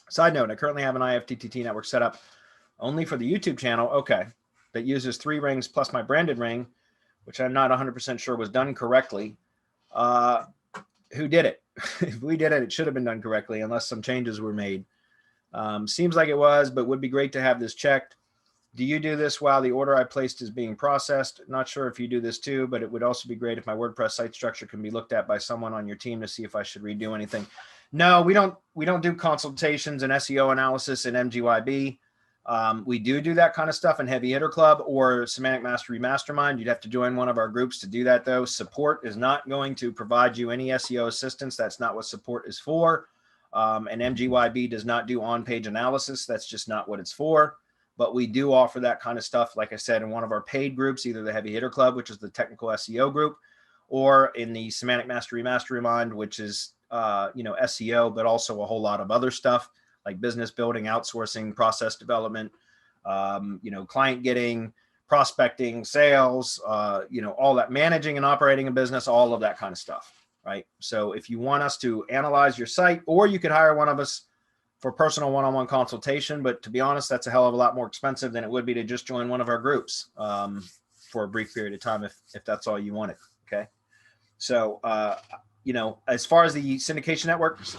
Side note, I currently have an IFTTT network set up only for the YouTube channel. Okay. That uses 3 rings plus my branded ring, which I'm not 100% sure was done correctly. Who did it? If we did it, it should have been done correctly unless some changes were made. Seems like it was, but would be great to have this checked. Do you do this while the order I placed is being processed? Not sure if you do this too, but it would also be great if my WordPress site structure can be looked at by someone on your team to see if I should redo anything. No, we don't do consultations and SEO analysis in MGYB. We do that kind of stuff in Heavy Hitter Club or Semantic Mastery Mastermind. You'd have to join one of our groups to do that, though. Support is not going to provide you any SEO assistance. That's not what support is for. And MGYB does not do on-page analysis. That's just not what it's for. But we do offer that kind of stuff, like I said, in one of our paid groups, either the Heavy Hitter Club, which is the technical SEO group, or in the Semantic Mastery Mastermind, which is SEO, but also a whole lot of other stuff like business building, outsourcing, process development, client getting, prospecting, sales, all that, managing and operating a business, all of that kind of stuff, right? So if you want us to analyze your site, or you could hire one of us for personal one-on-one consultation, but to be honest, that's a hell of a lot more expensive than it would be to just join one of our groups for a brief period of time if that's all you wanted, okay? So, as far as the syndication networks,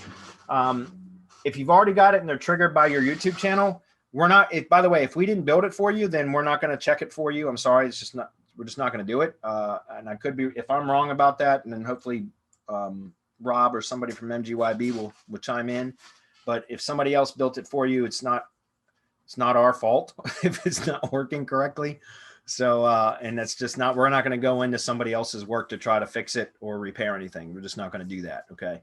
if you've already got it and they're triggered by your YouTube channel, by the way, if we didn't build it for you, then we're not going to check it for you. I'm sorry. We're just not going to do it. And I could be, if I'm wrong about that, and then hopefully Rob or somebody from MGYB will chime in. But if somebody else built it for you, it's not our fault if it's not working correctly. So, and that's just not, we're not going to go into somebody else's work to try to fix it or repair anything. We're just not going to do that. Okay.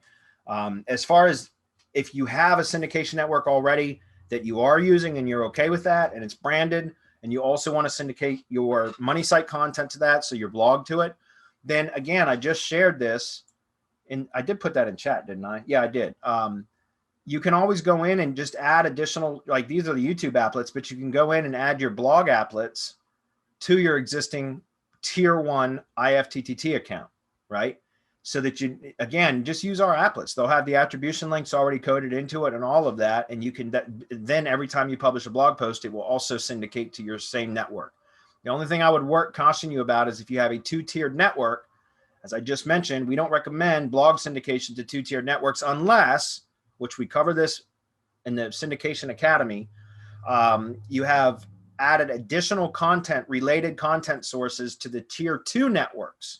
As far as if you have a syndication network already that you are using and you're okay with that, and it's branded, and you also want to syndicate your money site content to that, so your blog to it, then again, I just shared this and I did put that in chat, didn't I? Yeah, I did. You can always go in and just add additional, like these are the YouTube applets, but you can go in and add your blog applets to your existing tier 1 IFTTT account, right? So that you, again, just use our applets. They'll have the attribution links already coded into it and all of that. And you can, then every time you publish a blog post, it will also syndicate to your same network. The only thing I would caution you about is if you have a 2-tiered network, as I just mentioned, we don't recommend blog syndication to 2-tiered networks unless, which we cover this in the Syndication Academy, you have added additional content, related content sources to the tier 2 networks,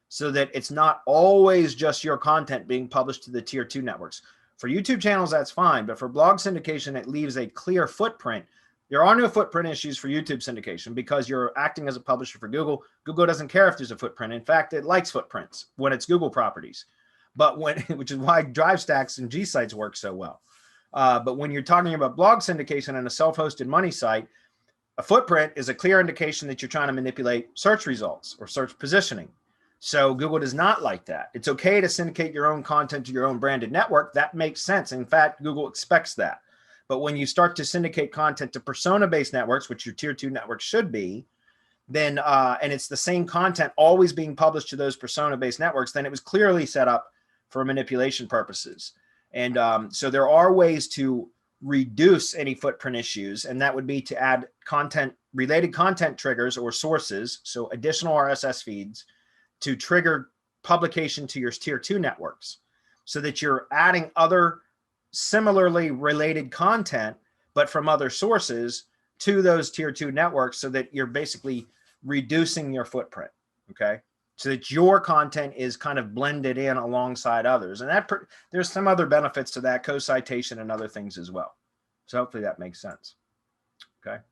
so that it's not always just your content being published to the tier 2 networks. For YouTube channels, that's fine, but for blog syndication, it leaves a clear footprint. There are no footprint issues for YouTube syndication because you're acting as a publisher for Google. Google doesn't care if there's a footprint. In fact, it likes footprints when it's Google properties. But which is why Drive Stacks and G sites work so well. But when you're talking about blog syndication and a self-hosted money site, a footprint is a clear indication that you're trying to manipulate search results or search positioning. So Google does not like that. It's okay to syndicate your own content to your own branded network. That makes sense. In fact, Google expects that. But when you start to syndicate content to persona-based networks, which your tier 2 networks should be, then and it's the same content always being published to those persona-based networks, then it was clearly set up for manipulation purposes. And so there are ways to reduce any footprint issues, and that would be to add related content triggers or sources, so additional RSS feeds to trigger publication to your tier 2 networks, so that you're adding other similarly related content, but from other sources to those tier 2 networks, so that you're basically reducing your footprint, okay? So that your content is kind of blended in alongside others. And there's some other benefits to that, co-citation and other things as well. So hopefully that makes sense, okay?